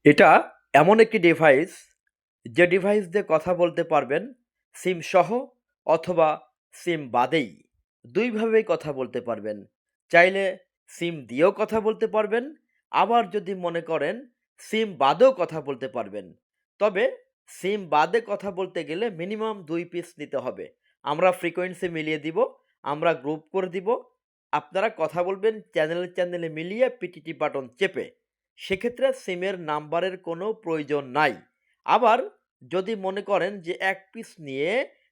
এটা এমন একটি ডিভাইস যে ডিভাইস দিয়ে কথা বলতে পারবেন সিম সহ অথবা সিম বাদেই। দুইভাবেই কথা বলতে পারবেন। চাইলে সিম দিয়েও কথা বলতে পারবেন, আবার যদি মনে করেন সিম বাদেও কথা বলতে পারবেন। তবে সিম বাদে কথা বলতে গেলে মিনিমাম ২ পিস নিতে হবে। আমরা ফ্রিকোয়েন্সি মিলিয়ে দিব, আমরা গ্রুপ করে দিব। আপনারা কথা বলবেন চ্যানেলে মিলিয়ে পিটিটি বাটন চেপে। সেক্ষেত্রে সিমের নাম্বারের কোনো প্রয়োজন নাই। আবার যদি মনে করেন যে ১ পিস নিয়ে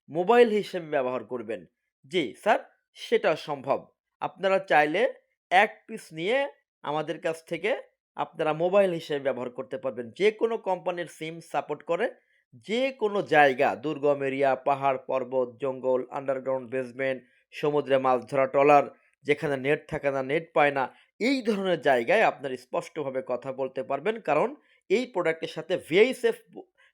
মোবাইল হিসেবে ব্যবহার করবেন, জি স্যার, সেটা সম্ভব। আপনারা চাইলে ১ পিস নিয়ে আমাদের কাছ থেকে আপনারা মোবাইল হিসেবে ব্যবহার করতে পারবেন। যেকোনো কোম্পানির সিম সাপোর্ট করে। যেকোনো জায়গা, দুর্গম এরিয়া, পাহাড়, পর্বত, জঙ্গল, আন্ডারগ্রাউন্ড বেসমেন্ট, সমুদ্রে মাছ ধরা ট্রলার, যেখানে নেট থাকে না, নেট পায় না, এই ধরনের জায়গায় আপনার স্পষ্টভাবে কথা বলতে পারবেন। কারণ এই প্রোডাক্টের সাথে ভিআইএসএফ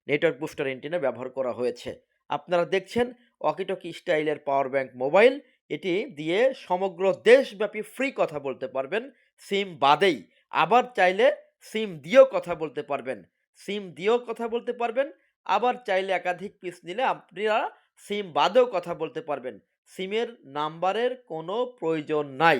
নেটওয়ার্ক বুস্টার অ্যান্টেনা ব্যবহার করা হয়েছে। আপনারা দেখছেন ওয়াকিটকি স্টাইলের পাওয়ার ব্যাংক মোবাইল। এটি দিয়ে সমগ্র দেশব্যাপী ফ্রি কথা বলতে পারবেন সিম বাদেই। আবার চাইলে সিম দিয়েও কথা বলতে পারবেন। সিম দিয়েও কথা বলতে পারবেন, আবার চাইলে একাধিক পিস নিলে আপনারা সিম বাদেও কথা বলতে পারবেন। সিমের নাম্বারের কোনো প্রয়োজন নাই।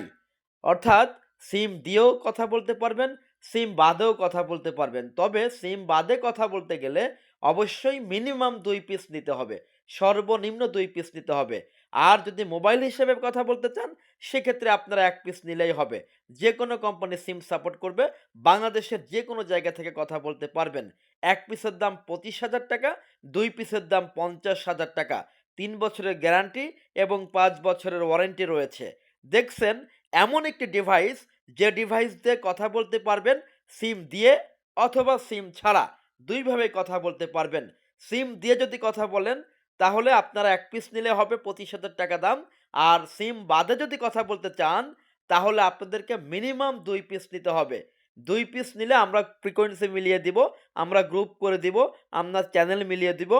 অর্থাৎ সিম দিয়েও কথা বলতে পারবেন, সিম বাদেও কথা বলতে পারবেন। তবে সিম বাদে কথা বলতে গেলে অবশ্যই মিনিমাম ২ পিস নিতে হবে। সর্বনিম্ন ২ পিস নিতে হবে। আর যদি মোবাইল হিসেবে কথা বলতে চান, সেক্ষেত্রে আপনারা ১ পিস নিলেই হবে। যেকোনো কোম্পানি সিম সাপোর্ট করবে। বাংলাদেশের যেকোনো জায়গা থেকে কথা বলতে পারবেন। ১ পিসের দাম ৳২৫,০০০, ২ পিসের দাম ৳৫০,০০০। ৩ বছরের গ্যারান্টি এবং ৫ বছরের ওয়ারেন্টি রয়েছে। দেখছেন এমন একটি ডিভাইস, যে ডিভাইস দিয়ে কথা বলতে পারবেন সিম দিয়ে অথবা সিম ছাড়া। ২ ভাবে কথা বলতে পারবেন। সিম দিয়ে যদি কথা বলেন তাহলে আপনারা ১ পিস নিলে হবে ৳২৫,০০০ দাম। আর সিম বাদে যদি কথা বলতে চান তাহলে আপনাদেরকে মিনিমাম ২ পিস নিতে হবে। ২ পিস নিলে আমরা ফ্রিকোয়েন্সি মিলিয়ে দিব, আমরা গ্রুপ করে দিব, আমরা চ্যানেল মিলিয়ে দিব।